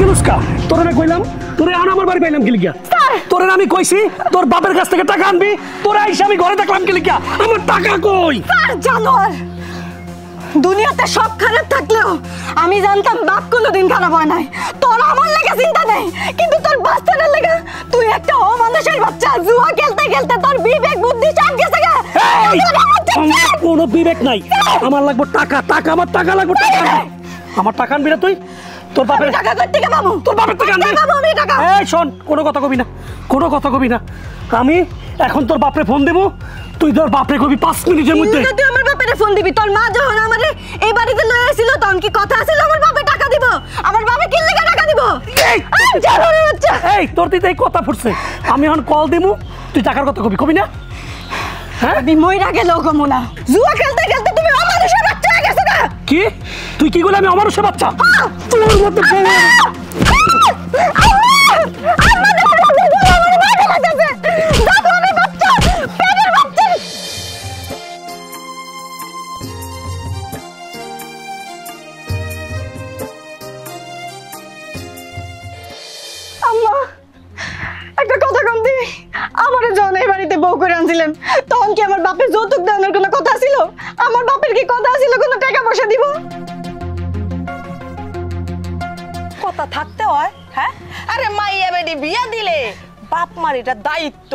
নুস্কা তোরে না কইলাম তোরে আন আমার বাড়ি পাইলাম কি লিখিয়া তোরে আমি কইছি তোর বাপের কাছ থেকে টাকা আনবি তোরে আইসা আমি ঘরে দেখলাম কি লিখিয়া আমার টাকা কই স্যার জানোয়ার দুনিয়াতে সব খারাপ থাকলেও আমি জানতাম বাপ কোনোদিন খারাপ হয় নাই তোর আমার লেগে চিন্তা নেই কিন্তু তোর বাচ্চাটার লেগে তুই একটা অমানুষের বাচ্চা জুয়া খেলতে খেলতে তোর বিবেক বুদ্ধি সব গেছে গা কোনো বিবেক নাই আমার লাগবে টাকা টাকা আমার টাকা লাগবে টাকা আমার টাকা আনবি না তুই তোর বাপের টাকা কই থেকে পাবো তোর বাপের টাকা আনবি আমি টাকা এই শোন কোনো কথা কবি না আমি এখন তোর বাপরে ফোন দেব তুই তোর বাপরে কবি 5 মিনিটের মধ্যে তুই আমার বাপরে ফোন দিবি তোর মা যখন আমারে এই বাড়িতে লয়ে আসিল তখন কি কথা ছিল আমার বাপে টাকা দিব আমার বাপে কি লাগা টাকা দিব এই জানোরে বাচ্চা এই তোর দিতে এই কথা ফুটছে আমি এখন কল দেবো তুই টাকার কথা কবি না হ্যাঁ আমি মইরা গেল কমুনা জুয়া খেলতে খেলতে তুমি অমানুষের বাচ্চা হয়ে গেছো না কি তুই কি বলে আমি অমানুষের বাচ্চা তোর মত আমারে যখন এই বাড়িতে বউ করে আনছিলেন তখন কি আমার বাপের যৌতুক দেওয়ার কোনো কথা ছিল আমার বাপের কি কথা ছিল কোনো টাকা পয়সা দিব কথা থাকতে হয় হ্যাঁ আরে মাইয়া বেডি বিয়া দিলে বাপ মার এটা দায়িত্ব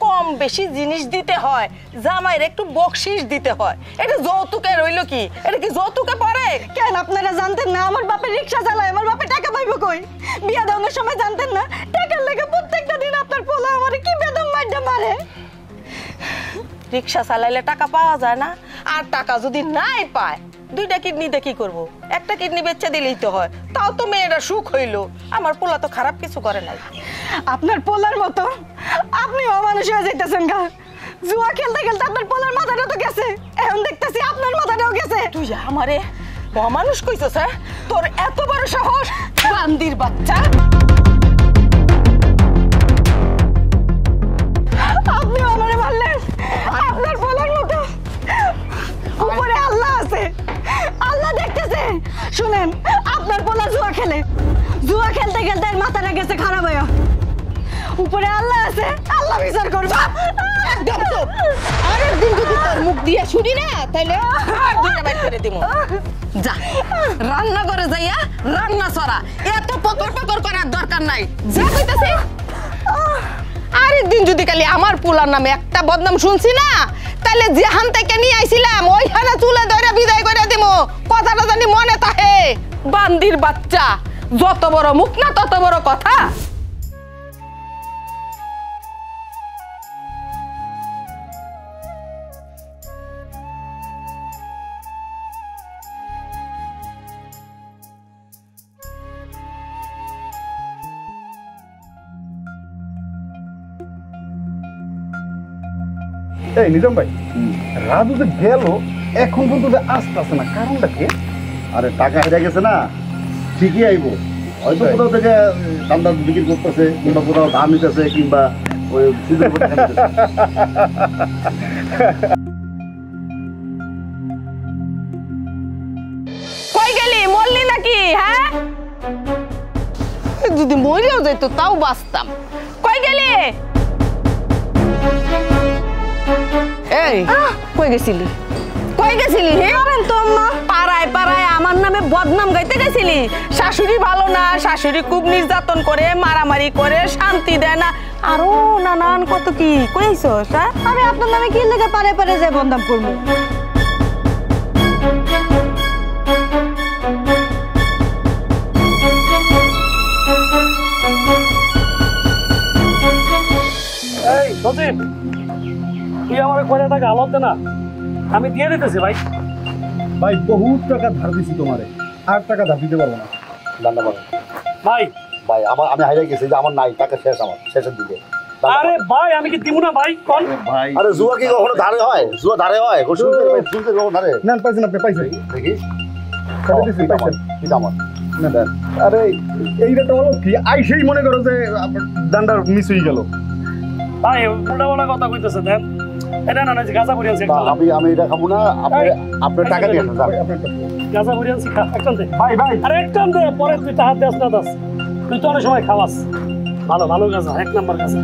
কম বেশি জিনিস দিতে হয় জামাইয়ের একটু বকশিশ দিতে হয় এটা যৌতুকে রইল কি এটা কি যৌতুকে পড়ে কেন আপনারা জানতেন না আমার বাপের রিকশা চালায় আমার বাপে টাকা পাইবো কই বিয়া দেওয়ার সময় জানতেন না টাকার লেগে প্রত্যেকটা দিন আপনার পোলা আমারে কি বেদম মাইরা মারে রিকশা চালাইলে টাকা পাওয়া যায় না আর টাকা যদি নাই পায় দুইটা কিডনিতে কি করব একটা কিডনি বেচে দিলেই তো হয় তাও তো মেয়েরা সুখ হইলো আমার পোলা তো খারাপ কিছু করে নাই আপনার পোলার মতো আপনি অমানুষ হয়ে যাইতেছেন গা জুয়া খেলতে খেলতে আপনার পোলার মাথাটা তো গেছে এখন দেখতেছি আপনার মাথাটাও গেছে তুই আমারে অমানুষ কইছস হ্যাঁ তোর এত বড় সাহস বান্দির বাচ্চা আপনি আমারে মারলেন আপনার পোলার মতো উপরে আল্লাহ আছে আল্লাহ দেখতেছে শুনেন আপনার পোলা জুয়া খেলতে খেলতে মাথাটা গেছে খারাপ হয়ে উপরে আল্লাহ আছে আল্লাহ বিচার করবে একদম তো আরেকদিন যদি তোর মুখ দিয়ে শুনি না তাহলে আর দুইটা বাইর করে দিমু যা রান্না করে যাইয়া রান্না ছড়া এত পকর করার দরকার নাই যা কইতাছি আরেকদিন যদি খালি আমার পোলার নামে একটা বদনাম শুনছি না তাহলে যেখান থেকে নিয়ে আইছিলাম ওইখানে চুলে ধরে বিদায় করে দিমু কথাটা জানি মনে থাকে বান্দির বাচ্চা যত বড় মুখ না তত বড় কথা এই নিজাম ভাই রাজু যে গেল এখন পর্যন্ত আসতেছে না কারণটা কি আরে টাকা হেরে গেছে না ঠিকই আইবো হয়তো কোথাও থেকে ধান্দা বিক্রি করতেছে কিংবা কোথাও ধান নিতেছে কিংবা ওই সুদের উপর টাকা নিতেছে। কই গেলি মরলি নাকি হ্যাঁ যদি মরেও যাইতো তাও বাঁচতাম কই গেলি এই কই গেছিলি পাড়ায় আমার নামে বদনাম গাইতে গেছিলি শাশুড়ি ভালো না শাশুড়ি খুব নির্যাতন করে মারামারি করে শান্তি দেয় না আরো নানান কত কি কইছস হ্যাঁ আমি আপনার নামে কি লেগে পারে যে বদনাম করবো এই সজীব তুই আমার কয়টা টাকা আলাদা দে না আমি দিয়ে দিতেছি ভাই ভাই বহুত টাকা ধার দিছি তোমারে আর টাকা ধার দিতে পারবো না দান্দা বলো ভাই ভাই আমি হাইরে গেছি যে আমার নাই টাকা শেষ আমার শেষের দিকে আরে ভাই আমি কি দিব না ভাই কোন ভাই আরে জুয়া কি কখনো ধারে হয় জুয়া ধারে হয় শুনতে কখনো ধারে না পাইছেন আপনি পাইছেন দেখি খালি দিছি পাইছেন এটা আমার না দেন আরে এইটা তো হলো কি আইসেই মনে করো যে দান্ডার মিস হয়ে গেল ভাই উল্টা কথা কইতেছে দেন এটা না গাঁজা পড়ি আছে আমি এটা খাবো না আপনি টাকা দিয়ে দেন গাঁজা পড়ি আছে একদম দে ভাই আরে একদম দে পরে তুই টাকা দেস না দাস তুই তো অনেক সময় খাওয়াস ভালো ভালো গাছা 1 নাম্বার গাছা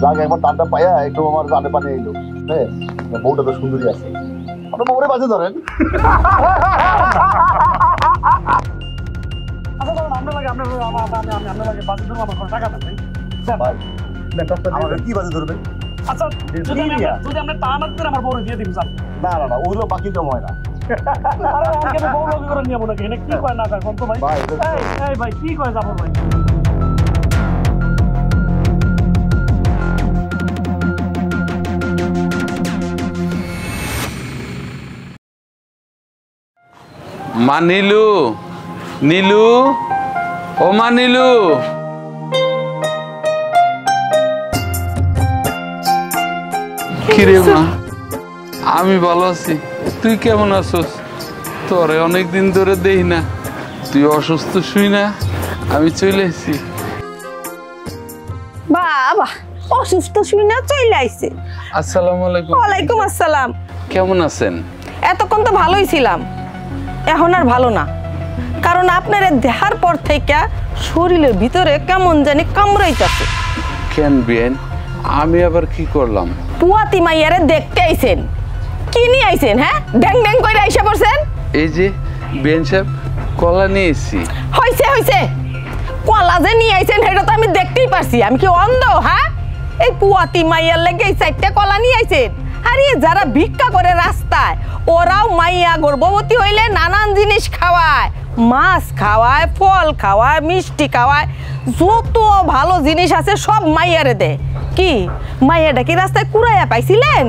যাক একবার দানটা পাইয়া একটু আমার জানে পানি এলো হ্যাঁ বউটা তো সুন্দরী আছে আপনার বউরে বাজে ধরেন আচ্ছা ধরুন আপনার লাগে আপনার লাগে বাজে ধরুন আমার টাকা দেন ভাই আমার কি বাজে ধরবে আচ্ছা যদি আপনি তা না করে আমার বউরে দিয়ে দিন স্যার না না না ওগুলো বাকি জম হয় না আরে আমাকে বউ লগি করে নিয়ে মনে কি কি কয় না কয় কোন তো ভাই এই ভাই কি কয় জাফর ভাই মানিলু নীলু ও মানিলু কিরে মা আমি ভালো আছি তুই কেমন আছিস তোরে অনেকদিন ধরে দেই না তুই অসুস্থ শুই না আমি চলে এসেছি বাবা অসুস্থ শুই না চলে আইছে আসসালামু আলাইকুম ওয়ালাইকুম আসসালাম কেমন আছেন এতক্ষণ তো ভালোই ছিলাম এখন আর ভালো না কারণ আপনার দেহার পর থেকে শরীরের ভিতরে কেমন জানি কামড়াইতেছে কেন বিয়েন আমি আবার কি করলাম পুয়াতি মাইয়ারে দেখতে আইছেন কি নিয়ে আইছেন হ্যাঁ ড্যাং ড্যাং করে আইসা পড়ছেন এই যে বিয়েন সাহেব কলা নিয়ে এসেছি হইছে কলা যে নিয়ে আইছেন সেটা তো আমি দেখতেই পারছি আমি কি অন্ধ হ্যাঁ এই পুয়াতি মাইয়ার লেগে এই 4টা কলা নিয়ে আইছেন আরে যারা ভিক্ষা করে রাস্তায় ওরাও মাইয়া গর্ভবতী হইলে নানান জিনিস খাওয়ায় মাছ খাওয়ায় ফল খাওয়ায় মিষ্টি খাওয়ায় যত ভালো জিনিস আছে সব মাইয়ারে দেয় কি মাইয়াটা কি রাস্তায় কুড়াইয়া পাইছিলেন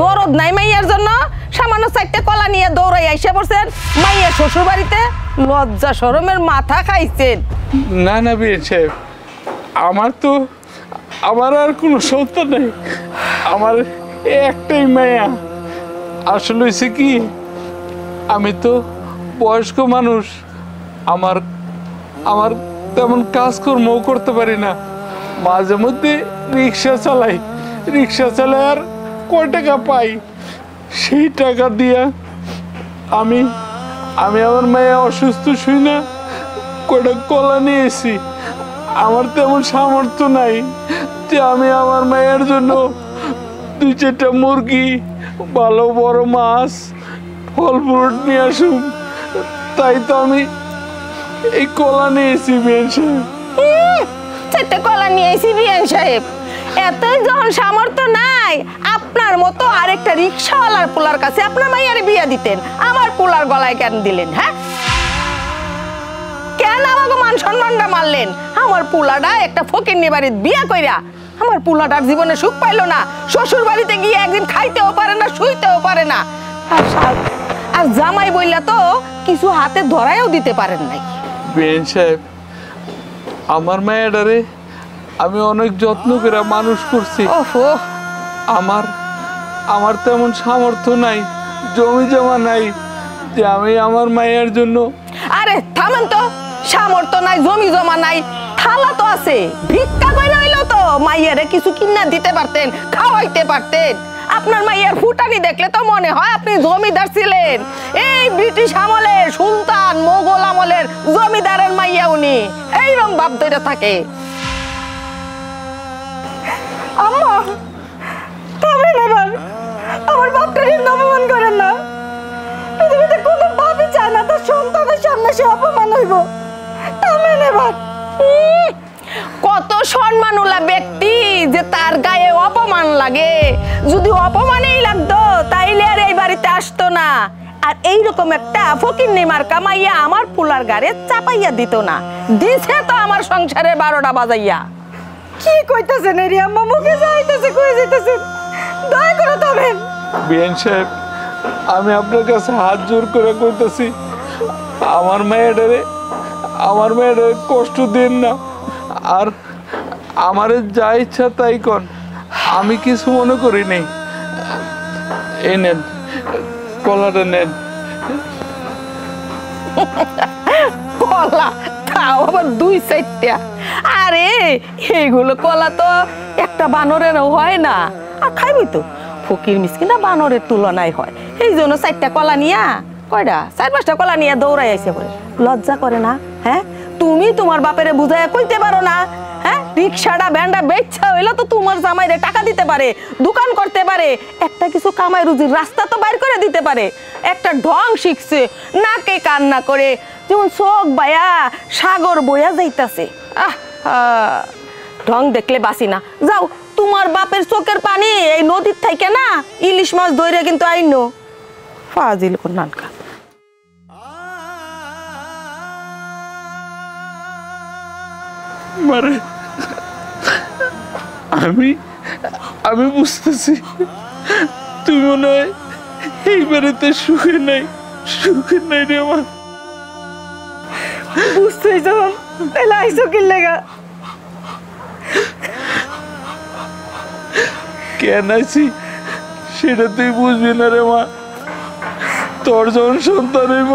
দরদ নাই মাইয়ার জন্য সামান্য 4টা কলা নিয়ে দৌড়াই আইসা পড়ছেন মাইয়ার শ্বশুর বাড়িতে লজ্জা শরমের মাথা খাইছেন না না বিয়েন সাহেব আমার আর কোনো সন্তান নেই আমার একটাই মায়া আসলে হয়েছে কি আমি তো বয়স্ক মানুষ আমার তেমন কাজকর্মও করতে পারি না মাঝে মধ্যে রিক্সা চালাই আর কয় টাকা পাই সেই টাকা দিয়া আমি আমার মায়া অসুস্থ শুই না কয়টা কলা নিয়ে এসি আমার তেমন সামর্থ্য নাই যে আমি আমার মায়ের জন্য 2-4টা মুরগি ভালো বড় মাছ ফল ফ্রুট নিয়ে আসুন তাই তো আমি এই কলা নিয়েছি বিয়েন সাহেব 4টা কলা নিয়ে এসি বিয়ান সাহেব এত যখন সামর্থ্য নাই আপনার মতো আরেকটা রিক্সাওয়ালার পোলার কাছে আপনার মাইয়ারে বিয়া দিতেন আমার পোলার গলায় কেন দিলেন হ্যাঁ কেন আমাকে মান সম্মানটা মারলেন আমার পোলাটা একটা ফকিন্নি বাড়ির বিয়া কইরা আমার পোলাটার জীবনে সুখ পাইলো না শ্বশুর বাড়িতে গিয়ে একদিন খাইতেও পারে না শুইতেও পারে না আর জামাই বইলা তো কিছু হাতে ধরায়ও দিতে পারেন নাই বিয়েন সাহেব আমার মায়েরারে আমি অনেক যত্ন করে মানুষ করছি ওহো আমার তেমন সামর্থ্য নাই জমি জমা নাই যে আমি আমার মায়ের জন্য আরে থামেন তো সামর্থ্য নাই জমি জমা নাই থালা তো আছে ভিক্ষা কইরা হইলো তো মাইয়ারে কিছু কিনা দিতে পারতেন খাওয়াইতে পারতেন আপনার মাইয়ার ফুটানি দেখলে তো মনে হয় আপনি জমিদার ছিলেন এই ব্রিটিশ আমলের সুলতান মোগল আমলের জমিদারের মাইয়া উনি এইরকম ভাব ধরে থাকে আম্মা থামেন এবার আমার বাপটাকে অপমান করেন না পৃথিবীতে কোনো বাপই চায় না তার সন্তানের সামনে সে অপমান হইব থামেন এবার কত সম্মানওয়ালা ব্যক্তি যে তার গায়ে অপমান লাগে যদি অপমানেই লাগতো তাইলে আর এই বাড়িতে আসতো না আর এইরকম একটা ফকিন্নি মার্কা মাইয়া আমার পোলার গাড়ে চাপাইয়া দিত না দিছে তো আমার সংসারে 12টা বাজাইয়া কি কইতাছেন রে আম্মা মুখে যাইতেছে কই যাইতেছেন দয়া করে থামেন বিয়েন সাহেব আমি আপনার কাছে হাত জোর করে কইতাছি আমার মায়েরারে কষ্ট দেন না আর আমারে যা ইচ্ছা তাই কন আমি কিছু মনে করি নাই এই নেন কলাটা নেন কলা তাও আবার 2-4টা আরে এইগুলো কলা তো একটা বানরেরও হয় না আর খাইবি তো ফকির মিসকিনা বানরের তুলনায় হয়। এই জন্য 4টা কলা নিয়া কয়টা 4-5টা কলা নিয়ে দৌড়াই আইছে বলে লজ্জা করে না? হ্যাঁ, তুমি তোমার বাপেরে বুঝাইয়া কইতে পারো না? হ্যাঁ, রিক্সাটা ভ্যানটা বেচা হইলো তো তোমার জামাইরে টাকা দিতে পারে, দোকান করতে পারে, একটা কিছু কামাই রুজির রাস্তা তো বাইর করে দিতে পারে। একটা ঢং শিখছে, নাকে কান্না করে যেমন চোখ বায়া সাগর বইয়া যাইতাছে। ঢং দেখলে বাসি না। যাও, তোমার বাপের চোখের পানি এই নদীর থেকে না ইলিশ মাছ ধরে কিন্তু আইনো ফাজিল কোন নানকা। মারে আমি বুঝতেছি তুমি মনে হয় এই বাড়িতে সুখে নাই রে মা। বুঝতেই যখন তাহলে আইসো কি লেগা? কেন আছি সেটা তুই বুঝবি না রে মা। তোর যখন সন্তান হইব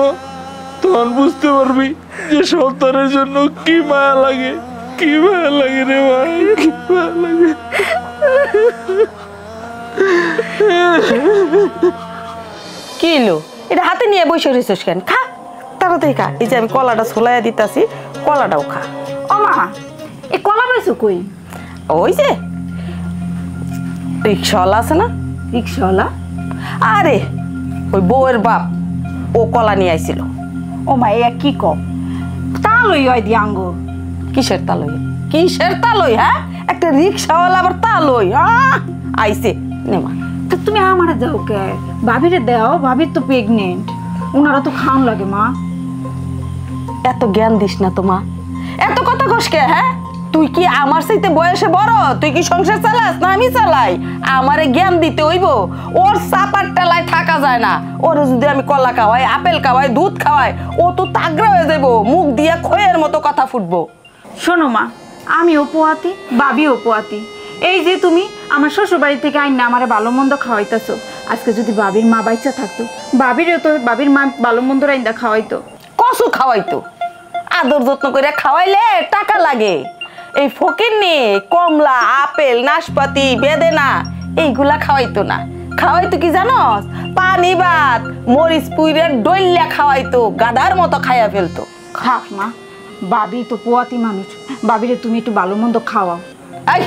তখন বুঝতে পারবি যে সন্তানের জন্য কি মায়া লাগে, কি মায়া লাগে রে মা, কি মায়া লাগে। কি লো, এটা হাতে নিয়ে বসে রয়েছিস কেন? খা তাড়াতাড়ি খা। এই যে আমি কলাটা ছোলাইয়া দিতাছি, কলাটাও খা। ও মা, এই কলা পাইছো কই? ওই যে রিক্সাওয়ালা আছে না? রিক্সাওয়ালা? আরে ওই বউয়ের বাপ, ও কলা নিয়ে আইছিল। ও মা, এ কি কম তা লই হয় দি আঙ্গ? কিসের তালই? কিসের তালই? হ্যাঁ, একটা রিক্সাওয়ালা আবার তালই আইছে। নে মা। তা তুমি আমারে দাও কে? ভাবিরে দাও, ভাবির তো প্রেগনেন্ট, ওনারা তো খাওন লাগে মা। এত জ্ঞান দিস না তো মা, এত কথা কস কে? হ্যাঁ, তুই কি আমার চাইতে বয়সে বড়? তুই কি সংসার চালাস না আমি চালাই? আমারে জ্ঞান দিতে হইব। ওর চাপার টেলায় থাকা যায় না। ওর যদি আমি কলা খাওয়াই, আপেল খাওয়াই, দুধ খাওয়াই, ও তো তাগড়া হয়ে যাবো, মুখ দিয়ে খয়ের মতো কথা ফুটবো। শোনো মা, আমিও পোয়াতি, বাবিও পোয়াতি। এই যে তুমি আমার শ্বশুর বাড়ি থেকে আইন না আমারে ভালো মন্দ খাওয়াইতেছো, আজকে যদি বাবির মা বাইচা থাকতো, বাবিরও তো বাবির মা ভালো মন্দ রাইন্দা খাওয়াইতো। কসু খাওয়াইতো, আদর যত্ন করে খাওয়াইলে টাকা লাগে। এই ফকিরনি কমলা, আপেল, নাশপাতি, বেদেনা এইগুলা খাওয়াইতো না। খাওয়াইতো কি জানোস? পানি ভাত, মরিচ পুইরের ডইল্লা খাওয়াইতো, গাধার মতো খাইয়া ফেলতো। খাক মা, বাবি তো পোয়াতি মানুষ, বাবিরে তুমি একটু ভালো মন্দ খাওয়াও। এই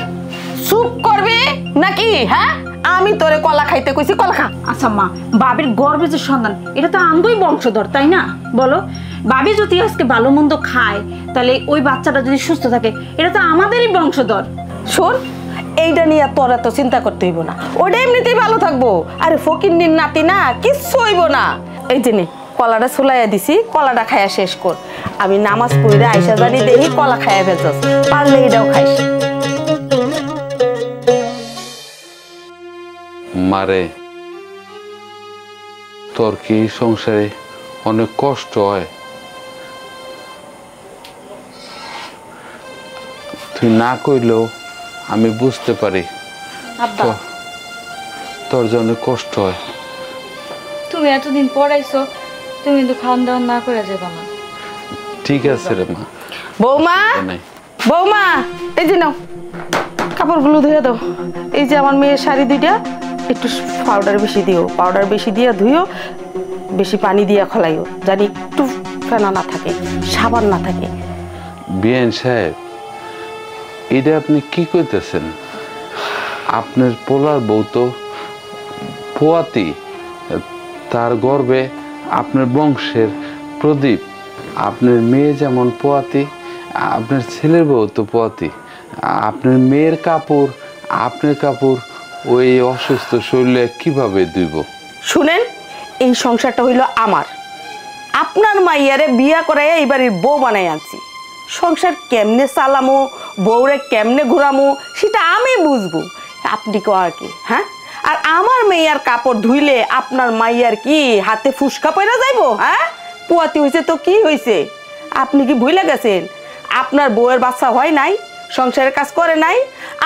চুপ করবি নাকি? হ্যাঁ, আমি তোরে কলা খাইতে কইছি, কলা খা। আচ্ছা মা, বাবির গর্বে যে সন্তান, এটা তো আঙ্গই বংশধর, তাই না? বলো, বাবি যদি আজকে ভালো মন্দ খায় তাহলে ওই বাচ্চাটা যদি সুস্থ থাকে, এটা তো আমাদেরই বংশধর। শোন, এইটা নিয়ে তোর এত চিন্তা করতে হইব না, ওটা এমনিতেই ভালো থাকবো। আরে ফকিরনির নাতি না, কিচ্ছু হইব না। এই যে নে, কলাটা ছুলাইয়া দিছি, কলাটা খাইয়া শেষ কর। আমি নামাজ পড়ে আইসা জানি দেখি কলা খাইয়া ফেলছস, পারলে এটাও খাইস। মারে, তোর কি সংসারে অনেক কষ্ট হয়? তুই না কইলেও আমি বুঝতে পারি তোর জন্য কষ্ট হয়। তুমি এতদিন পড়াইছো, তুমি কিন্তু খাওয়ান দাওয়ান না করে যাবা না। ঠিক আছে রে মা। বৌমা, বৌমা, এই যে নাও কাপড়গুলো ধুয়ে দাও। এই যে আমার মেয়ের শাড়ি দুইটা, একটু পাউডার বেশি দিও, পাউডার বেশি দিয়ে ধুইও, বেশি পানি দিয়ে খলাইও, জানি একটু ফেনা না থাকে, সাবান না থাকে। বিএন সাহেব, এটা আপনি কি কইতেছেন? আপনার পোলার বউ তো পোয়াতি, তার গর্বে আপনার বংশের প্রদীপ। আপনার মেয়ে যেমন পোয়াতি, আপনার ছেলের বউ তো পোয়াতি। আপনার মেয়ের কাপড়, আপনার কাপড় ওই অসুস্থ শরীরে কিভাবে ধুইব? শুনেন, এই সংসারটা হইল আমার। আপনার মাইয়ারে বিয়া করাইয়া এই বাড়ির বউ বানাই আনছি। সংসার কেমনে চালামো, বউরে কেমনে ঘুরামো, সেটা আমি বুঝবো, আপনি কো আর কি? হ্যাঁ, আর আমার মেয়ার কাপড় ধুইলে আপনার মাইয়ার কি হাতে ফুসকা পয়রা যাইবো? হ্যাঁ, পোয়াতি হয়েছে তো কি হয়েছে? আপনি কি ভুলে গেছেন আপনার বউয়ের বাচ্চা হয় নাই, সংসারের কাজ করে নাই?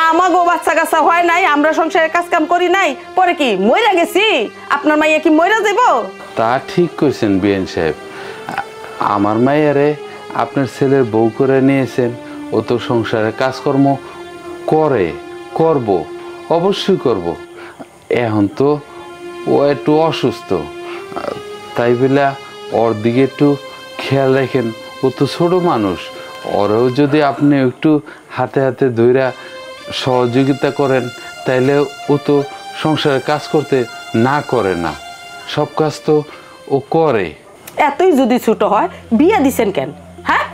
আমাগো বাচ্চা কাচ্চা হয় নাই, আমরা সংসারের কাজ কাম করি নাই, পরে কি মইরা গেছি? আপনার মাইয়া কি মইরা যাইব? তা ঠিক কইছেন বিএন সাহেব। আমার মাইয়ারে আপনার ছেলের বউ করে নিয়েছেন, ও তো সংসারের কাজকর্ম করব, অবশ্যই করব। এখন তো ও একটু অসুস্থ, তাই বলে ওর দিকে একটু খেয়াল রাখেন। ও তো ছোট মানুষ, ওরাও যদি আপনি একটু হাতে হাতে ধইরা সহযোগিতা করেন তাইলে ও তো সংসারের কাজ করতে না করে না, সব কাজ তো ও করে। এতই যদি ছোট হয় বিয়া দিছেন কেন? হ্যাঁ,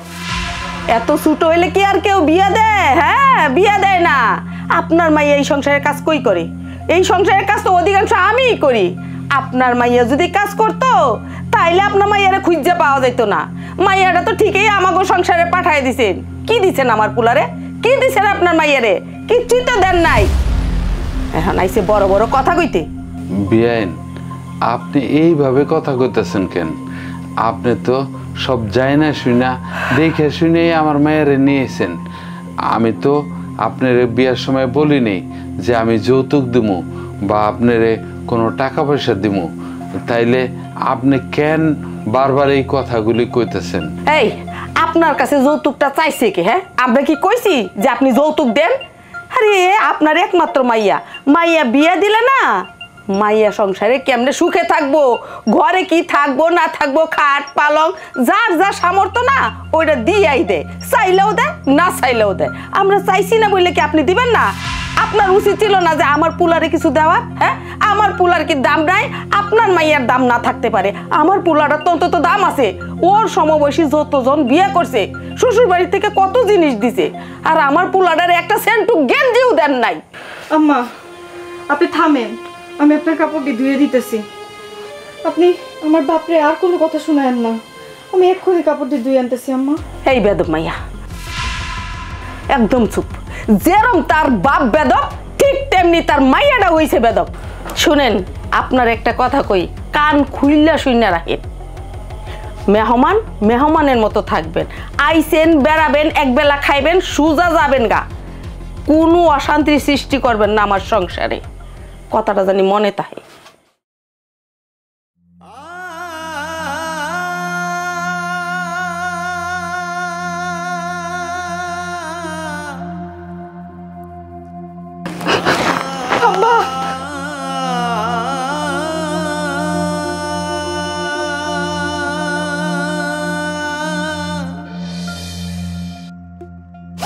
এত ছোট হইলে কি আর কেউ বিয়া দেয়? হ্যাঁ, বিয়া দেয় না। আপনার মাইয়া এই সংসারের কাজ কই করে? এই সংসারের কাজ তো অধিকাংশ আমিই করি। আপনার মাইয়া যদি কাজ করতো তাইলে আপনার মাইয়ারে খুঁজে পাওয়া যেত না। মাইয়াটা তো ঠিকই আমাকে সংসারে পাঠায় দিছেন। কি দিছেন আমার পুলারে? কি দিছেন আপনার মাইয়ারে? কিচ্ছুই তো দেন নাই। এখন আইসে বড় বড় কথা কইতে। বিয়াইন, আপনি এইভাবে কথা কইতেছেন কেন? আপনি তো সব যায় না শুনা দেখে শুনে আমার মায়েরে নিয়েছেন। আমি তো আপনার বিয়ার সময় বলিনি যে আমি যৌতুক দিব বা আপনারে কোনো টাকা পয়সা দিব, তাইলে আপনি কেন বারবার এই কথাগুলি কইতেছেন? এই, আপনার কাছে যৌতুকটা চাইছে কি? হ্যাঁ, আমরা কি কইছি যে আপনি যৌতুক দেন? আরে আপনার একমাত্র মাইয়া, মাইয়া বিয়া দিলে না, মাইয়া সংসারে কেমনে সুখে থাকবো, ঘরে কি থাকবো না থাকবো, খাট পালং যার যা সামর্থ্য না ওইটা দিয়াই দেয়, চাইলেও দেয় না চাইলেও দেয়। আমরা চাইছি না বললে কি আপনি দিবেন না? আপনার উচিত ছিল না যে আমার পুলারে কিছু দেওয়ার? হ্যাঁ, আমার পুলার কি দাম নাই? আপনার মাইয়ার দাম না থাকতে পারে, আমার পুলারের তো অন্তত দাম আছে। ওর সমবয়সী যতজন বিয়ে করছে, শ্বশুর বাড়ি থেকে কত জিনিস দিছে, আর আমার পুলারের একটা সেন্টু গেঞ্জিও দেন নাই। আম্মা, আপনি থামেন, আমি আপনার কাপড়টি ধুয়ে দিতেছি। আপনি আমার বাপরে আর কোনো কথা শুনায়েন না, আমি এক্ষুনি কাপড়টি ধুয়ে আনতেছি। আম্মা, এই বেদব মাইয়া, একদম চুপ। যেরম তার বাপ বেদব, ঠিক তেমনি তার মাইয়াটা হইছে বেদব। শুনেন, আপনার একটা কথা কই, কান খুইল্লা শুইনা রাখেন। মেহমান মেহমানের মতো থাকবেন, আইসেন বেড়াবেন, একবেলা খাইবেন, সুজা যাবেন গা। কোনো অশান্তির সৃষ্টি করবেন না আমার সংসারে, কথাটা জানি মনে থাকে।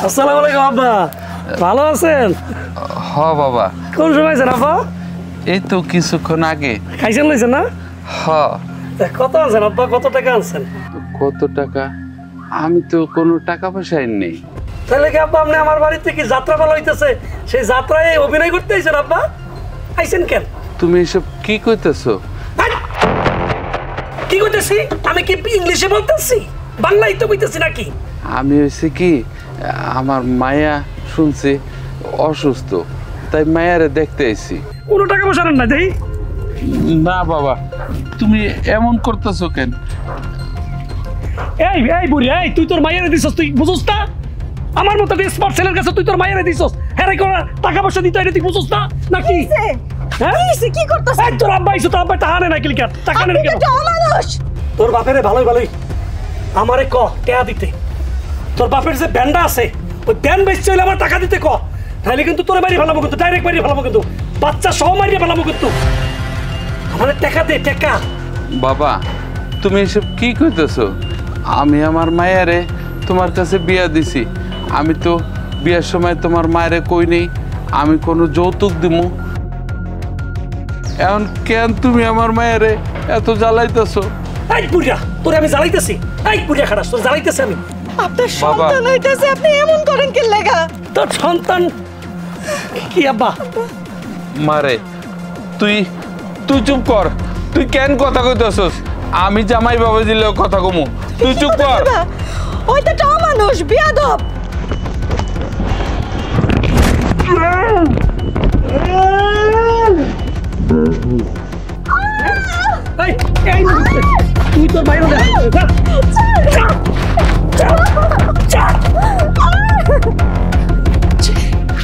আসসালামু আলাইকুম আব্বা, ভালো আছেন? হ বাবা। কোন সময় আছেন আব্বা? এই তো কিছুক্ষণ আগে। খাইছেন লইছেন না? হ। কত আনছেন আব্বা, কত টাকা আনছেন? কত টাকা? আমি তো কোনো টাকা পয়সা নেই। তাহলে কি আব্বা আপনি আমার বাড়িতে কি যাত্রা পালা হইতেছে, সেই যাত্রায় অভিনয় করতে আইছেন আব্বা? আইছেন কেন? তুমি এসব কি কইতেছো? কি কইতেছি? আমি কি ইংলিশে বলতেছি, বাংলায় তো কইতেছি নাকি? আমি হয়েছে কি, আমার মায়া শুনছি অসুস্থ, তাই মায়ারে দেখতে আইছি। কোনো টাকা পয়সা নেন না দেই? না বাবা, তুমি এমন করতেছো কেন? এই এই বুড়ি, এই তুই তোর মায়েরে দিছস, তুই বুঝছ না? আমার মতো স্মার্ট ছেলের কাছে তুই তোর মায়েরে দিছস, হ্যাঁ টাকা পয়সা দিতে হয়, তুই বুঝছ না নাকি? কি করতেছ? এই তোর আব্বা আইছো, তোর আব্বা টাকা নেয় না কিলিকার, টাকা নেয় কেন? মানুষ তোর বাপেরে ভালোই ভালোই আমারে ক টাকা দিতে। তোর বাপের যে ব্যান্ডা আছে, ওই ব্যান্ড বেচতে হইলে আমার টাকা দিতে ক, তাহলে কিন্তু তোর মারিয়ে ফেলাবো, কিন্তু ডাইরেক্ট মারিয়ে ফেলাবো, কিন্তু বাচ্চা সহ মারিয়ে ফেলাবো, কিন্তু আমার টাকা দে টাকা। বাবা, তুমি এসব কি কইতেছো? আমি আমার মায়ারে তোমার কাছে বিয়া দিছি। আমি তো বিয়ার সময় তোমার মায়েরে কই নেই আমি কোনো যৌতুক দিমু। এখন কেন তুমি আমার মায়েরে এত জ্বালাইতেছো? এই বুড়িয়া, তোরে আমি জ্বালাইতেছি? এই বুড়িয়া খারাপ, তোর জ্বালাইতেছি আমি? আপনার সন্তান হইতেছে, আপনি এমন করেন কি লাগা? তোর সন্তান কি আব্বা? মারে, তুই তুই চুপ কর। তুই কেন কথা কইতেছস? আমি জামাই বাবা দিলেও কথা কমু, তুই চুপ কর। ওই তো টাও মানুষ, বিয়াদব। এই এই তুই তোর বাইরে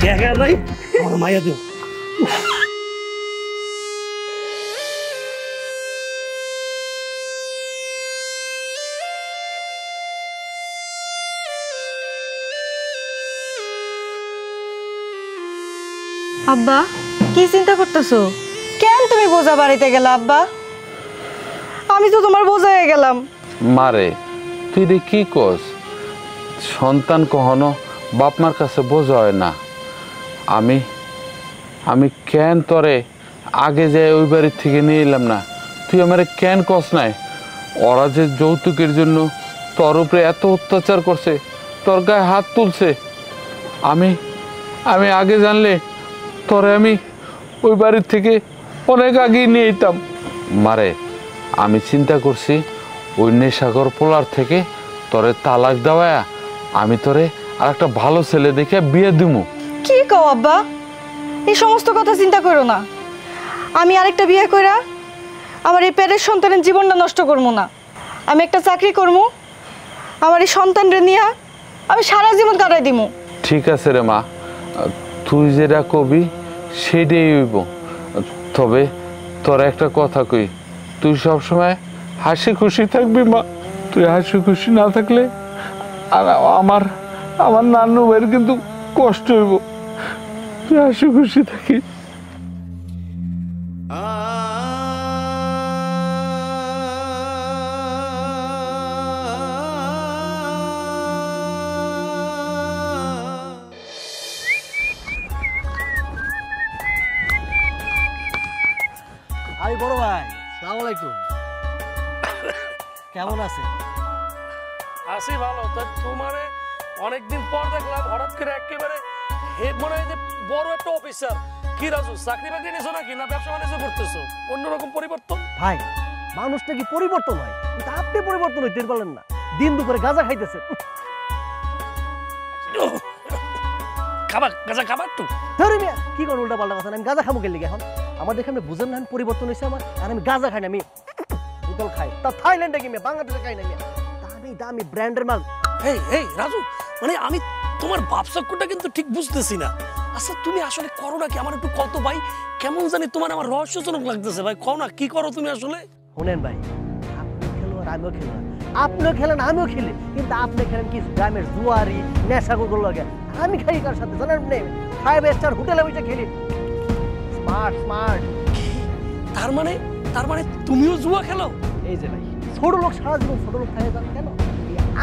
জায়গা নাই, আমার মায়া দিও। আব্বা কি চিন্তা করতেছো? কেন তুমি বোঝা বাড়িতে গেলা আব্বা? আমি তো তোমার বোঝা হয়ে গেলাম। মারে তুই রে কি কস? সন্তান কখনো বাপ মার কাছে বোঝা হয় না। আমি কেন তোরে আগে যাই ওই বাড়ির থেকে নিয়ে এলাম না? তুই আমারে কেন কস নাই? ওরা যে যৌতুকের জন্য তোর উপরে এত অত্যাচার করছে, তোর গায়ে হাত তুলছে, আমি আগে জানলে তোরে আমি ওই বাড়ির থেকে অনেক আগেই নিয়ে যেতাম। মারে আমি চিন্তা করছি ওই নেশাগর পোলার থেকে তোরে তালাক দেওয়া আমি তোরে আর একটা ভালো ছেলে দেখে বিয়ে দিমু। কি কও আব্বা? এই সমস্ত কথা চিন্তা করো না। আমি আরেকটা বিয়ে কইরা আমার এই পেটের সন্তানের জীবনটা নষ্ট করবো না। আমি একটা চাকরি করবো, আমার এই সন্তানরে নিয়ে আমি সারা জীবন কাটাই দিমু। ঠিক আছে রে মা, তুই যেটা কবি সেটাই হইব। তবে তোর একটা কথা কই, তুই সবসময় হাসি খুশি থাকবি মা। তুই হাসি খুশি না থাকলে আর আমার নানু ভাইয়ের কিন্তু কষ্ট হইব। তুই হাসি খুশি থাকিস। আরে বড় ভাই, আসসালামু আলাইকুম। কেমন আছে? আছি ভালো। তো তোমারে অনেকদিন পর দেখলাম, হঠাৎ করে একেবারে মনে হয় যে বড় একটা অফিসার। কি রাজু, চাকরি বাকরি নিছো নাকি, না ব্যবসা বাণিজ্য করতেছো? অন্যরকম পরিবর্তন। ভাই মানুষটা কি পরিবর্তন হয়? কিন্তু আপনি পরিবর্তন হইতে পারলেন না। দিন দুপুরে গাঁজা খাইতেছেন। খাবার গাঁজা খাবার একটু ধরে মিয়া কি কোন উল্টা পাল্টা কথা? আমি গাঁজা খাবো গেলে এখন আমার দেখে আপনি বুঝেন না পরিবর্তন হয়েছে আমার। আর আমি গাঁজা খাই না, আমি বোতল খাই। তা থাইল্যান্ডে কি মেয়ে, বাংলাদেশে খাই না মেয়ে। দামি দামি ব্র্যান্ডের মাল। এই রাজু, মানে আমি তোমার ভাবসাক্ষ্যটা কিন্তু ঠিক বুঝতেছি না। আচ্ছা তুমি আসলে করো না কি? আমার একটু কত ভাই, কেমন জানি তোমার আমার রহস্যজনক লাগতেছে ভাই। কও না কি করো তুমি আসলে? শোনেন ভাই, আপনি খেলোয়াড় আমিও খেলোয়াড়, আপনিও খেলেন আমিও খেলি, কিন্তু আপনি খেলেন কি গ্রামের জুয়ারি নেশাগুলো লাগে। আমি খাই কার সাথে জানেন? 5 স্টার হোটেলে বসে খেলি। Smart smart. তার মানে তুমিও জুয়া খেলো? এই যে ভাই, ছোট লোক সারা জীবন ছোট লোক থাকে জানেন কেন?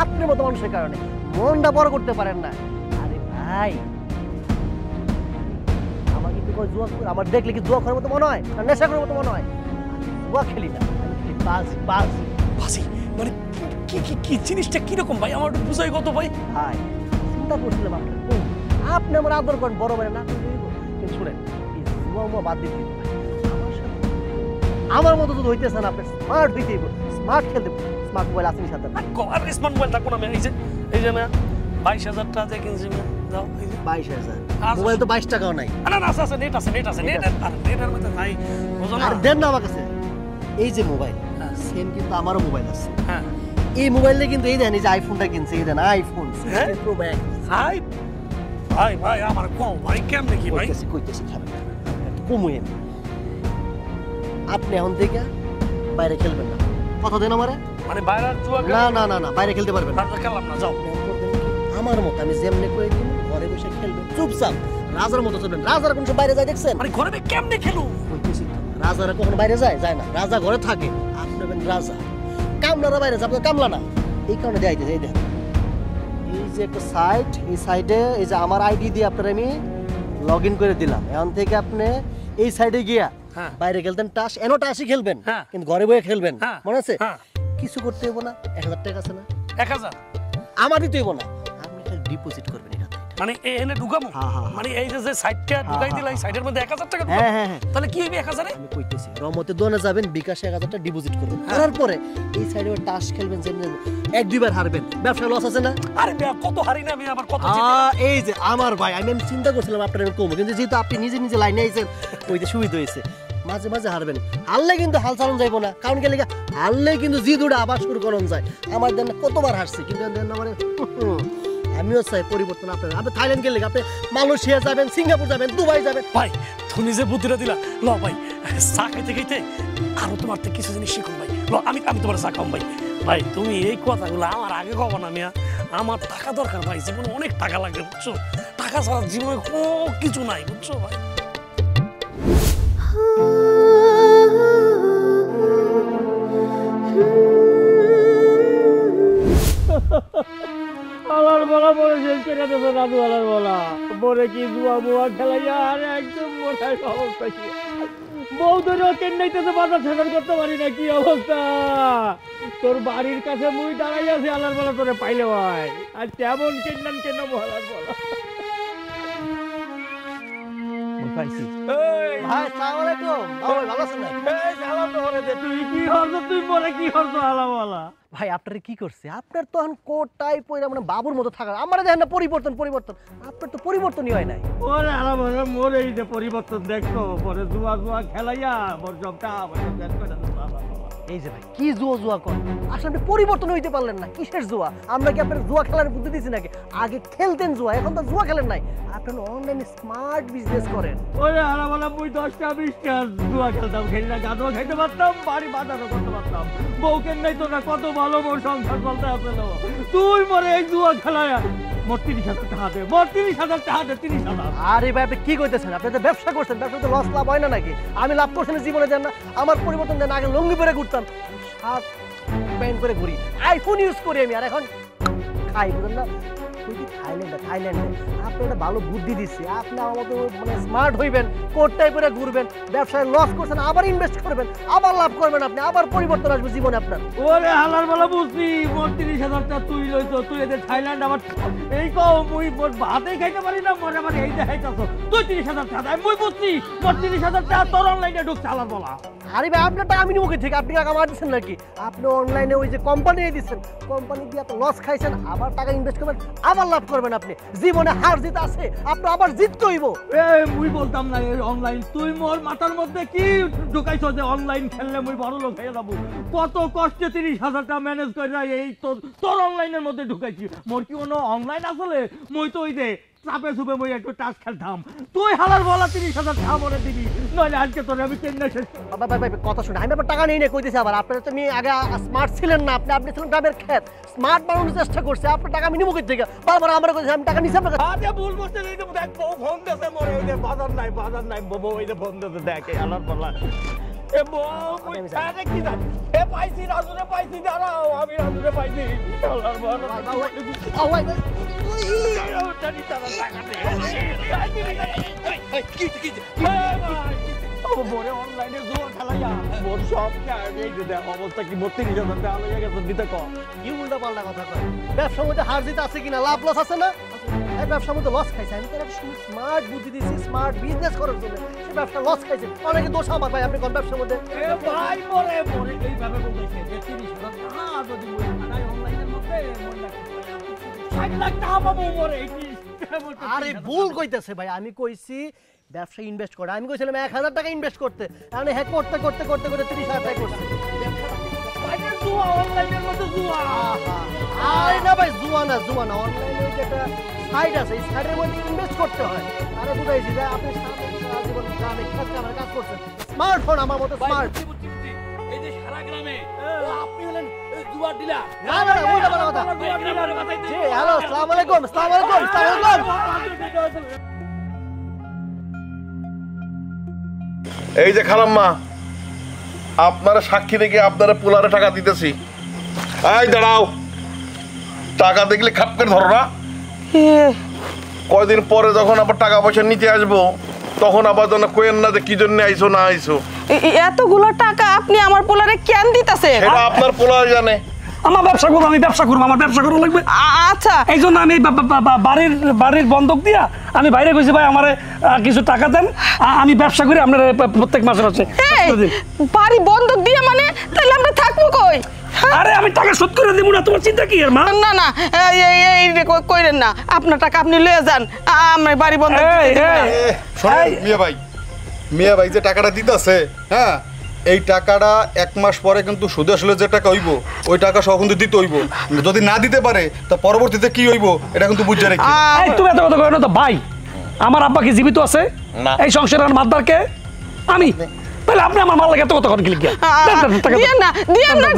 আপনার মতো মানুষের কারণে মনটা বড় করতে পারেন না। আরে ভাই আমার কিন্তু জুয়া, আমার দেখলে কি জুয়া করার মতো মনে হয় না নেশা করার মতো মনে হয়? জুয়া খেলি না, আমি খেলি বাজি বাজি বাজি। মানে কি কি কি জিনিসটা কিরকম ভাই, আমার একটু বুঝাই কত ভাই। ভাই চিন্তা করছিলাম আপনার আপনি আমার আদর করেন বড় মানে না, কিন্তু শুনেন এই জুয়া বাদ দিতে আমার মতো যদি হইতেছে না, আপনি স্মার্ট দিতে স্মার্ট খেলতে। স্মার্ট মোবাইল আছে সাথে? আর স্মার্ট মোবাইল থাকবো না। এই যে না 22,000 টাকা দিয়ে কিনছি। যাও 22,000 মোবাইল তো 22 টাকাও নাই। না আছে, নেট আছে। নেটের মধ্যে নাই, বুঝো না? আর দেন না আমার কাছে। এই যে মোবাইল সেম কিন্তু আমারও মোবাইল আছে। হ্যাঁ এই মোবাইলে কিন্তু এই দেন, এই যে আইফোনটা কিনছে, এই দেন আইফোন 16 প্রো ম্যাক্স। ভাই আমার কম ভাই, কেমনে কি ভাই? কইতেছি খারাপ কমুই। আপনি এখন থেকে বাইরে খেলবেন না, কথা দেন আমারে। মানে বাইরে জুয়া না বাইরে খেলতে পারবেন না। খেললাম না, যাও। আমার মতো আমি যেমনি করে দিন ঘরে বসে খেলবেন চুপচাপ, রাজার মতো চলবেন। রাজারা কোন বাইরে যায় দেখছেন? মানে ঘরে কেমনে খেলো? রাজারা কখনো বাইরে যায় না, রাজা ঘরে থাকে। আপনি হবেন রাজা, কামলারা বাইরে যাবে, কামলা না। এই কারণে যাইতে যাই দেখেন এই যে একটা সাইট, এই সাইটে এই যে আমার আইডি দিয়ে আপনার আমি লগ ইন করে দিলাম। এখন থেকে আপনি এই সাইডে গিয়া বাইরে খেলতেন টাস, এনো টাসই খেলবেন, কিন্তু ঘরে বসে খেলবেন। মনে আছে? কিছু করতে হইব না। 1000 টাকা আছে না? 1000 আমার দিতে হইব না, আপনি খালি ডিপোজিট করবেন। মানে এনে ঢুকামু? মানে এই যে সাইটটা ঢুকাই দিলাই, সাইটের মধ্যে 1000 টাকা ঢুকাবো? হ্যাঁ তাহলে কি হইবে 1000 এ? আমি কইতেছি রমতে দোনে যাবেন, বিকাশে 1000 টাকা ডিপোজিট করবেন। করার পরে এই সাইডে টাস খেলবেন, যেমন 1-2 বার হারবেন, ব্যবসা লস আছে না? আরে কত হারি না আমি, আবার কত জিতি। এই যে আমার ভাই, আমি চিন্তা করছিলাম আপনার আমি কমবো, কিন্তু যেহেতু আপনি নিজে লাইনে আইছেন ওইতে সুবিধা হয়েছে। মাঝে মাঝে হারবেন, হারলে কিন্তু হাল চালানো যাইব না। কারণ কি লেগে হারলে কিন্তু জিদ উড়ে আবার শুরু করানো যায়। আমার দেন কতবার হারছে, কিন্তু দেন আমার আমিও চাই পরিবর্তন। আপনি থাইল্যান্ড গেলে, আপনি মালয়েশিয়া যাবেন, সিঙ্গাপুর যাবেন, দুবাই যাবেন। ভাই তুমি যে বুদ্ধিটা দিলা, ল ভাই চা খাইতে খাইতে আরো তোমার থেকে কিছু জিনিস শিখুন ভাই। ল আমি তোমার চা খাম ভাই। ভাই তুমি এই কথাগুলো আমার আগে কব না মিয়া। আমার টাকা দরকার ভাই, জীবনে অনেক টাকা লাগে বুঝছো। টাকা ছাড়া জীবনে কোনো কিছু নাই বুঝছো ভাই। কি জুয়া মুয়া খেলাইয়া আর একদম মোটাই অবস্থা কি বউ ধরে চেন্নাইতে বাজার ছেড়ে করতে পারি না কি অবস্থা তোর বাড়ির কাছে মুই দাঁড়াই আছি আলার বেলা তোরে পাইলে ভাই আর তেমন কেন্নান কেন বলার বলা ভাই আপনার কি করছে আপনার তো এখন কোট টাই পরে মানে বাবুর মতো থাকা আমার দেখেন না পরিবর্তন আপনার তো পরিবর্তনই হয় নাই ওরে আলাদা মোরে এই যে পরিবর্তন দেখছো পরে জুয়া জুয়া খেলাইয়া মোর জবটা এই যে ভাই কি জুয়া কর আসলে আপনি পরিবর্তন হইতে পারলেন না কিসের জুয়া আমরা কি আপনার জুয়া খেলার বুদ্ধি দিছি নাকি আগে খেলতেন জুয়া এখন তো জুয়া খেলেন নাই আপনি অনলাইনে স্মার্ট বিজনেস করেন ওরে আলাদা মুই 10টা 20টা জুয়া খেলতাম খেলনা গাদও খাইতে পারতাম বাড়ি বাজারও করতে পারতাম বউকে নাই তো না কত ভালো মোর সংসার চলতে আসলে তুই মরে এই জুয়া খেলায়া মোট 30,000 টাকা দে মোট 30,000 টাকা দে 30,000 আরে ভাই আপনি কি কইতেছেন আপনি তো ব্যবসা করছেন ব্যবসা তো লস লাভ হয় না নাকি আমি লাভ করছেন জীবনে জান না আমার পরিবর্তন দেন আগে লুঙ্গি পরে ঘুরতাম শার্ট প্যান্ট পরে ঘুরি আইফোন ইউজ করি আমি আর এখন খাই বুঝলেন না থাইল্যান্ডে আপনি একটা ভালো বুদ্ধি দিচ্ছি আপনি আমার মতো মানে স্মার্ট হইবেন কোট টাই পরে ঘুরবেন ব্যবসায় লস করছেন আবার ইনভেস্ট করবেন আবার লাভ করবেন আপনি আবার পরিবর্তন আসবে জীবনে আপনার ওরে হালার বেলা বুঝছি মোট 30,000 টাকা তুই লইছো তুই এদের থাইল্যান্ড আবার এই কও মুই ভাতেই খাইতে পারি না মনে মানে এই দেখাইতাছ তুই 30,000 টাকা আমি মুই বুঝছি মোট 30,000 টাকা তোর অনলাইনে ঢুকছে হালার বেলা আরে ভাই আপনার টাকা আমি নিব কি ঠিক আপনি টাকা আমার দিচ্ছেন নাকি আপনি অনলাইনে ওই যে কোম্পানি দিচ্ছেন কোম্পানি দিয়ে আপনি লস খাইছেন আবার টাকা ইনভেস্ট করবেন আবার লাভ করবেন আপনি জীবনে হার জিত আছে আপনি আবার জিততে হইব এই মুই বলতাম না এই অনলাইন তুই মোর মাথার মধ্যে কি ঢুকাইছো যে অনলাইন খেললে মুই বড় লোক হয়ে যাব কত কষ্টে 30,000 টাকা ম্যানেজ করে এই তোর অনলাইনের মধ্যে ঢুকাইছি মোর কি কোনো অনলাইন আসলে মুই তো ওই যে চাপে চুপে মই একটু টাচ খেলতাম তুই হালার বলা 30,000 টাকা মরে দিবি নইলে আজকে তোর আমি চেন্নাই শেষ ভাই কথা শুনে আমি আবার টাকা নেই না কইতেছি আবার আপনারা তো আগে স্মার্ট ছিলেন না আপনি ছিলেন গ্রামের খেত স্মার্ট বানানোর চেষ্টা করছে আপনার টাকা আমি নিব কই থেকে বারবার আমরা কইছি আমি টাকা নিছি আপনার আরে ভুল করতে এই যে দেখ বউ ফোন দিতে মরে ওই যে বাজার নাই বউ এই যে ফোন দিতে দেখে হালার বলা এ বউ কই ছাড়ে কি জানি এ পাইছি রাজুরে পাইছি দাঁড়াও আমি রাজুরে পাইছি হালার বলা অনলাইনে জুয়া খেলাইয়া মোর সব অবস্থা কি 32,000 টাকা লইয়া গেছে দিতে কম কি উল্টা পাল্টা কথা কয় ব্যবসার মধ্যে হার জিত আছে কিনা লাভ লস আছে না এই ব্যবসার মধ্যে লস খাইছে আমি তো স্মার্ট বুদ্ধি দিছি স্মার্ট বিজনেস করার জন্য সে ব্যবসা লস খাইছে অনেকে দোষ আমার ভাই আপনি কোন ব্যবসার মধ্যে এ ভাই মরে এইভাবে বলতেছে যে 30,000 টাকা যদি মই খানাই অনলাইনের মধ্যে মই না 60 লাখ টাকা পাবো মরে আরে ভুল কইতেছে ভাই আমি কইছি ব্যবসা ইনভেস্ট করে আমি কইছিলাম 1,000 টাকা ইনভেস্ট করতে মানে হ্যাঁ করতে 30,000 টাকা করছে বাইরে জুয়া অনলাইনের মধ্যে জুয়া আরে না ভাই জুয়া না অনলাইনে যেটা সাইট আছে এই সাইটের মধ্যে ইনভেস্ট করতে হয় আরে বুঝাইছি যে আপনি সারা জীবন গ্রামে কাজ করছেন স্মার্টফোন আমার মতো স্মার্ট এই যে সারা গ্রামে আপনি হলেন জুয়া ডিলার না ওইটা বড় কথা জি হ্যালো আসসালামু আলাইকুম এই যে খালাম্মা আপনারা সাক্ষী রেখে আপনারা পোলারে টাকা দিতেছি এই দাঁড়াও টাকা দেখলে খাপ করে ধরো না কয়দিন পরে যখন আবার টাকা পয়সা নিতে আসবো তখন আবার যেন কোয়েন না যে কি জন্য আইসো না আইসো এতগুলো টাকা আপনি আমার পোলারে কেন দিতেছেন সেটা আপনার পোলারে জানে আমার ব্যবসা করবো আমার ব্যবসা করা লাগবে আচ্ছা এই জন্য আমি বাড়ির বন্ধক দিয়া আমি বাইরে গেছি ভাই আমার কিছু টাকা দেন আমি ব্যবসা করি আপনার প্রত্যেক মাসে বাড়ি বন্ধক দিয়া মানে তাহলে আমরা থাকবো কই আরে আমি টাকা শোধ করে দেবো না তোমার চিন্তা কি মা না এই কইরেন না আপনার টাকা আপনি লয়ে যান আমরা বাড়ি বন্ধক মিয়া ভাই যে টাকাটা দিতেছে হ্যাঁ এই টাকাটা 1 মাস পরে কিন্তু সুদে আসলে যে টাকা হইব ওই টাকা সহ কিন্তু দিতে হইব যদি না দিতে পারে তা পরবর্তীতে কি হইব এটা কিন্তু বুঝে রাখি এই তুমি এত কথা কই না তো ভাই আমার আব্বা কি জীবিত আছে এই সংসারের মাতদারকে আমি তাহলে আপনি আমার মাল লাগে এত কথা কি লিখে দিয়েন না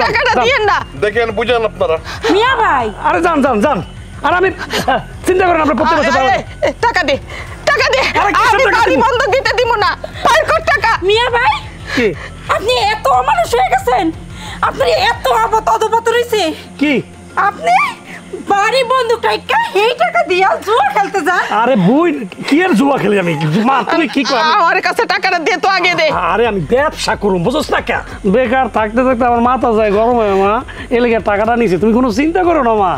টাকাটা দিয়েন না দেখেন বুঝেন আপনারা মিয়া ভাই আরে যান আর আমি চিন্তা করেন আপনার প্রত্যেক বছর টাকা দে আমি বাড়ি বন্ধক দিতে দিব না পার কর টাকা মিয়া ভাই কি আপনি এত অমানুষ হয়ে গেছেন আপনার এত অধপতন হইছে কি আপনি বাড়ি বন্দুক টাইকা এই টাকা দিয়া জুয়া খেলতে যা। আরে বুই কি আর জুয়া খেলি আমি? মা তুমি কি কর? আমার কাছে টাকাটা দে তো আগে দে। আরে আমি ব্যবসা করুম বুঝছ না কে? বেকার থাকতে থাকতে আমার মাথা যায় গরম হয় মা, এলাকার টাকাটা নিছে। তুমি কোনো চিন্তা করো না মা।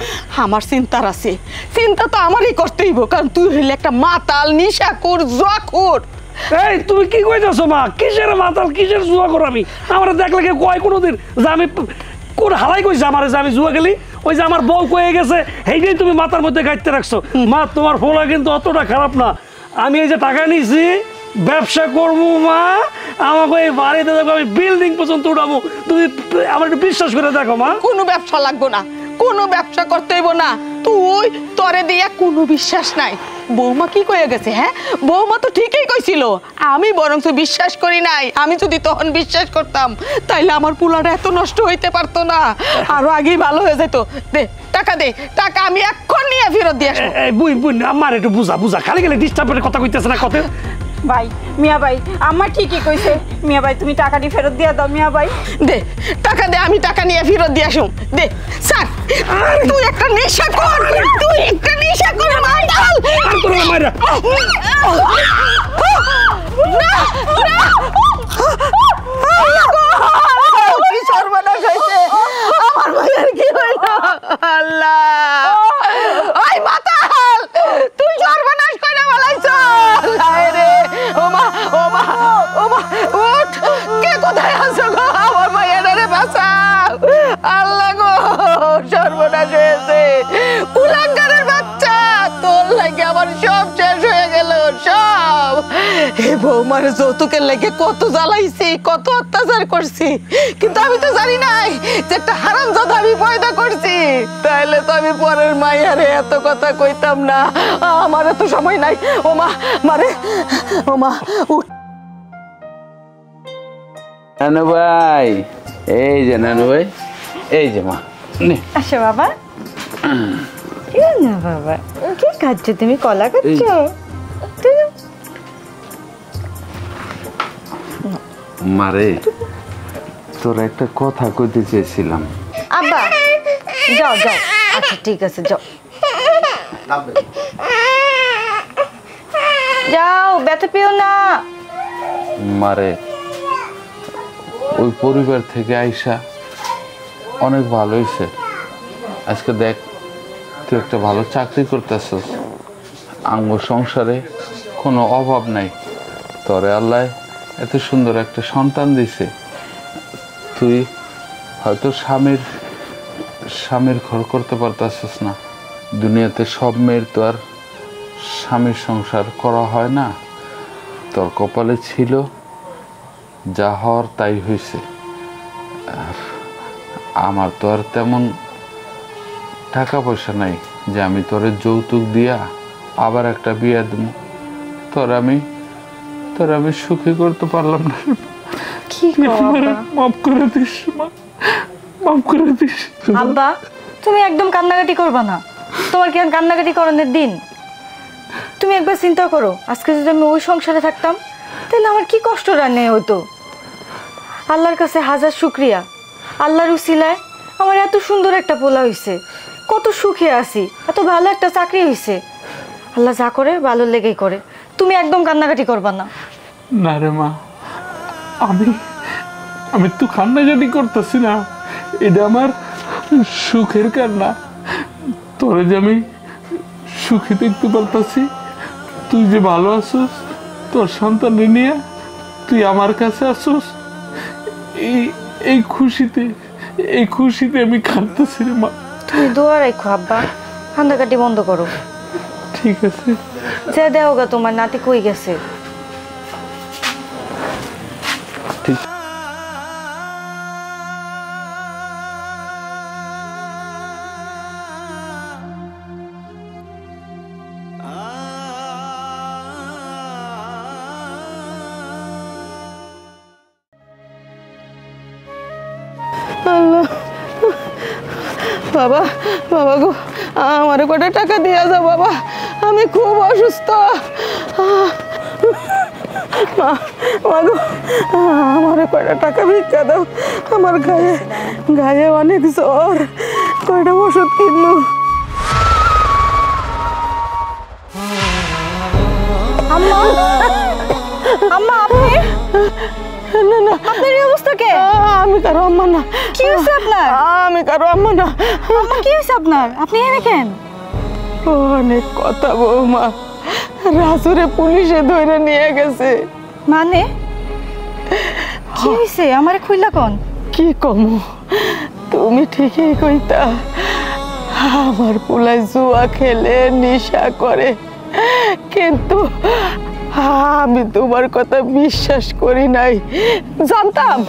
আমার চিন্তার আছে, চিন্তা তো আমারই করতে হইব, কারণ তুই হইলে একটা মাতাল নিশাখোর জুয়াখোর। এই তুমি কি কইতাছো মা? কিসের মাতাল কিসের জুয়া করো আমি? আমার দেখলে কেউ কয় কোনোদিন যে আমি কোন হালাই কইছে আমারে যে আমি জুয়া খেলি? ওই যে আমার বউ কয়ে গেছে সেইটাই তুমি মাথার মধ্যে গাইতে রাখছো। মা তোমার ফোলা কিন্তু অতটা খারাপ না। আমি এই যে টাকা নিয়েছি ব্যবসা করবো মা, আমাকে এই বাড়িতে দেখো আমি বিল্ডিং পর্যন্ত উঠাবো। তুমি আমার একটু বিশ্বাস করে দেখো মা। কোনো ব্যবসা লাগবো না, কোনো ব্যবসা করতে হইব না। তুই তরে দিয়া কোনো বিশ্বাস নাই। বৌমা কি কয়ে গেছে? হ্যাঁ, বৌমা তো ঠিকই কইছিল, আমি বরঞ্চ বিশ্বাস করি নাই। আমি যদি তখন বিশ্বাস করতাম তাইলে আমার পোলাটা এত নষ্ট হইতে পারতো না, আরো আগেই ভালো হয়ে যেত। দে টাকা দে, টাকা আমি এখন নিয়ে ফেরত দিয়ে আসবো। বুই বুই আমার একটু বুঝা বুঝা, খালি খালি ডিস্টার্বের কথা কইতেছে না কত। ভাই মিয়া ভাই আমার ঠিকই কইছে। মিয়া ভাই তুমি টাকাটি ফেরত দিয়া দাও। মিয়া ভাই দে টাকা দে, আমি টাকা নিয়ে ফেরত দিয়ে আসুম। দে স্যার, তুই একটা নেশা কর, তুই একটা নেশা কর মাতাল। আর তোর মাইরা কি সর্বনাশ হয়েছে আমার ভাইয়ের, কি হইল? আল্লাহ, ওই মাতাল তুই সর্বনাশ করে বলাইছ। আল্লাহ রে, ও মা ও মা ও মা, উঠ, কে কোথায় আছো গো? আমার ভাইয়ের বাঁচাও। আল্লাহ গো, সর্বনাশ হয়েছে। কুলাঙ্গারের বাচ্চা, তোর লাগে আমার সব শেষ হয়ে গেল সব। হে বৌমার যৌতুকের লেগে কত জ্বালাইছি, কত অত্যাচার করছি, কিন্তু আমি তো জানি নাই যে একটা হারামজাদা আমি পয়দা করছি। তাইলে তো আমি পরের মাইয়ারে এত কথা কইতাম না। আমার এত সময় নাই। ও মা মারে, ও মা উঠ। নানু ভাই, এই যে নানু ভাই, এই যে মা নে। আসো বাবা। কি না বাবা, কি খাচ্ছ তুমি? কলা খাচ্ছ? মারে তোর একটা কথা কইতে চেয়েছিলাম। আব্বা যাও যাও, আচ্ছা ঠিক আছে যাও যাও, ব্যথা পেও না। মারে ওই পরিবার থেকে আইসা অনেক ভালো হয়েছে। আজকে দেখ তুই একটা ভালো চাকরি করতেছস, আঙ্গ সংসারে কোনো অভাব নাই। তোরে আল্লাহ এত সুন্দর একটা সন্তান দিছে। তুই হয়তো স্বামীর ঘর করতে পারতেছস না। দুনিয়াতে সব মেয়ের তো আর স্বামীর সংসার করা হয় না। তোর কপালে ছিল, যা হওয়ার তাই হয়েছে। আর আমার তো আর তেমন টাকা পয়সা নাই যে আমি তোরে যৌতুক দিয়া আবার একটা বিয়ে দেব। তোর আমি সুখী করতে পারলাম না। কি মাফ করে দিস মা, মাফ করে দিস। আব্বা তুমি একদম কান্নাকাটি করবা না। তোমার কি আর কান্নাকাটি করানোর দিন? তুমি একবার চিন্তা করো, আজকে যদি আমি ওই সংসারে থাকতাম তাহলে আমার কি কষ্টটা নেই হতো। আল্লাহর কাছে হাজার শুকরিয়া, আল্লাহর উসিলায় আমার এত সুন্দর একটা পোলা হইছে, কত সুখে আছি, এত ভালো একটা চাকরি হইছে। আল্লাহ যা করে ভালো লেগেই করে। তুমি একদম কান্নাকাটি করবা না। না রে মা, আমি তো কান্নাকাটি করতেছি না, এটা আমার সুখের কান্না। তোরে যে আমি সুখী দেখতে পারতাছি, তুই যে ভালো আছিস, তোর সন্তান নিয়ে তুই আমার কাছে আসিস, এই খুশিতে আমি কাঁদতেছি রে মা। তুমি দোয়া রাখো আব্বা, কান্নাকাটি বন্ধ করো। ঠিক আছে, যে দেও গা তোমার নাতি কই গেছে? ঠিক। বাবা বাবা গো, আমার কটা টাকা দিয়ে যাও বাবা, আমি খুব অসুস্থ। আমার কয়টা টাকা ভিক্ষা দাও, আমার গায়ে অনেক জ্বর, কয়টা ওষুধ কিনবো। আম্মা আম্মা আপনি না না আপনার এই অবস্থা কে? আমি কারো আম্মা না। কি হয়েছে আপনার? আমি কারো আম্মা না। আম্মা কি হয়েছে আপনার? আপনি এখানে কেন? অনেক কথা বৌমা, রাজুরে পুলিশে ধরে নিয়ে গেছে। মানে কি হয়েছে আমারে খুইলা কোন? কি কমু, তুমি ঠিকই কইতা। আমার পোলায় জুয়া খেলে নেশা করে, কিন্তু আমি তোমার কথা বিশ্বাস করি নাই। জানতাম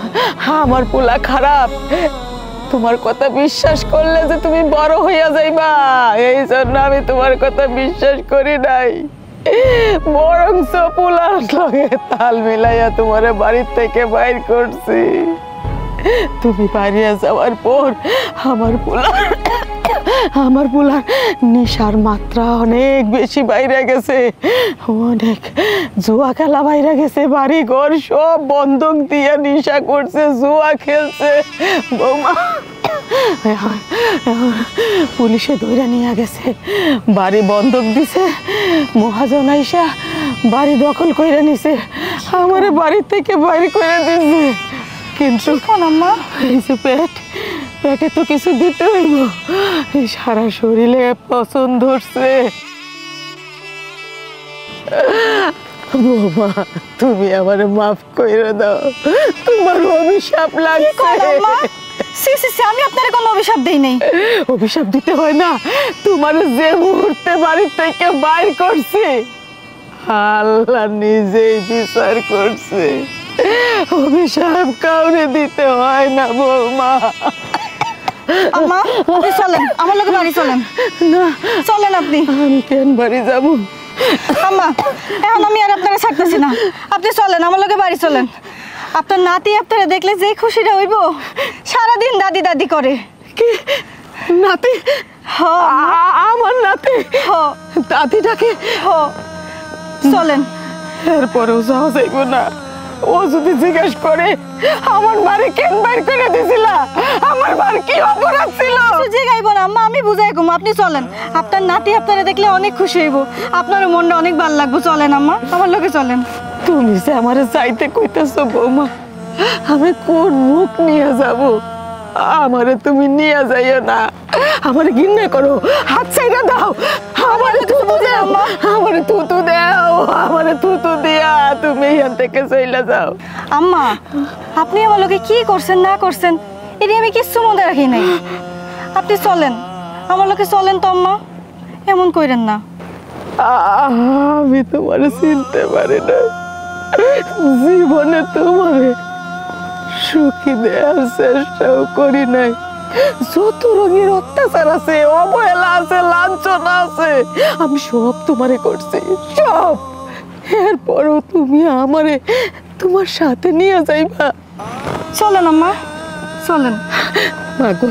আমার পোলা খারাপ, তোমার কথা বিশ্বাস করলে যে তুমি বড় হইয়া যাইবা, এই জন্য আমি তোমার কথা বিশ্বাস করি নাই। বরঞ্চ পোলার লগে তাল মিলাইয়া তোমার বাড়ির থেকে বাইর করছি। তুমি বাইরে যাওয়ার পর আমার পোলার নেশার মাত্রা অনেক বেশি বাইরে গেছে, অনেক জুয়া খেলা বাইরে গেছে, বাড়ি ঘর সব বন্ধক দিয়ে নেশা করছে, জুয়া খেলছে। বৌমা পুলিশে ধরে নিয়ে গেছে, বাড়ি বন্ধক দিছে, মহাজন আইসা বাড়ি দখল করে নিছে, আমার বাড়ি থেকে বাইরে করে দিছে। কিন্তু আম্মা এই যে পেটে তো কিছু দিতে হইব, সারা শরীরে পছন্দ ধরছে। বৌমা তুমি আমারে মাফ করে দাও, তোমার অভিশাপ লাগছে। আমি আপনার কোনো অভিশাপ দেই নাই। অভিশাপ দিতে হয় না, তোমার যে মুহূর্তে বাড়ি থেকে বাইর করছে আল্লাহ নিজেই বিচার করছে। অভিশাপ কাউরে দিতে হয় না বৌমা। আম্মা আপনি চলেন, আমার লোকে বাড়ি চলেন। না চলেন আপনি। আমি কেন বাড়ি যাব? আম্মা এখন আমি আর আপনারা ছাড়তেছি না, আপনি চলেন, আমার লোকে বাড়ি চলেন। আপনার নাতি আপনারা দেখলে যে খুশিটা হইব, সারাদিন দাদি দাদি করে। কি নাতি? আমার নাতি দাদিটাকে? চলেন। এরপরেও যাওয়া যাইব না। ও যদি জিজ্ঞেস করে আমার বাড়ি কেন বাইর করে দিছিলা, আমার বার কি অপরাধ ছিল? জিগাইব না আম্মা, আমি বুঝাই কম, আপনি চলেন। আপনার নাতি আপনারা দেখলে অনেক খুশি হইব, আপনার মনটা অনেক ভালো লাগবে। চলেন আম্মা, আমার লোকে চলেন। তুমি যে আমারে যাইতে কইতেছো বৌমা, আমি কোন মুখ নিয়ে যাব? আমারে তুমি নিয়ে যাইও না, আমারে ঘৃণা করো, হাত ছাইড়া দাও, আমারে থুতু দাও, আমারে থুতু দাও, আমারে থুতু দিয়া তুমি এখান থেকে চলে যাও। আম্মা আপনি আমার লোকে কি করছেন না করছেন এটি আমি কিচ্ছু মনে রাখি নাই। আপনি চলেন, আমার লোকে চলেন তো আম্মা, এমন কইরেন না। আমি তোমারে চিনতে পারি না, জীবনে তোমারে সুখী দেওয়ার চেষ্টাও করি নাই। যত রঙের অত্যাচার আছে, অবহেলা আছে, লাঞ্ছনা আছে, আমি সব তোমারে করছি, সব। এরপরও তুমি আমারে তোমার সাথে নিয়ে যাইবা। চলেন আম্মা, চলেন। মাগো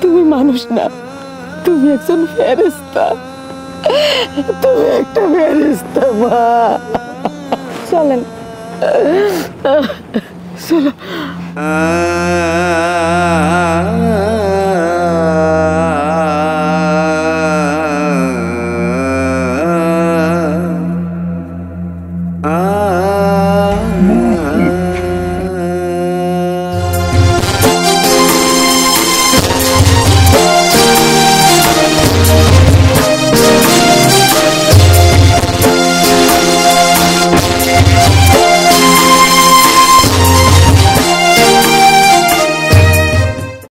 তুমি মানুষ না, তুমি একজন ফেরেশতা, তুমি একটা ফেরেশতা মা। চলেন। চলো।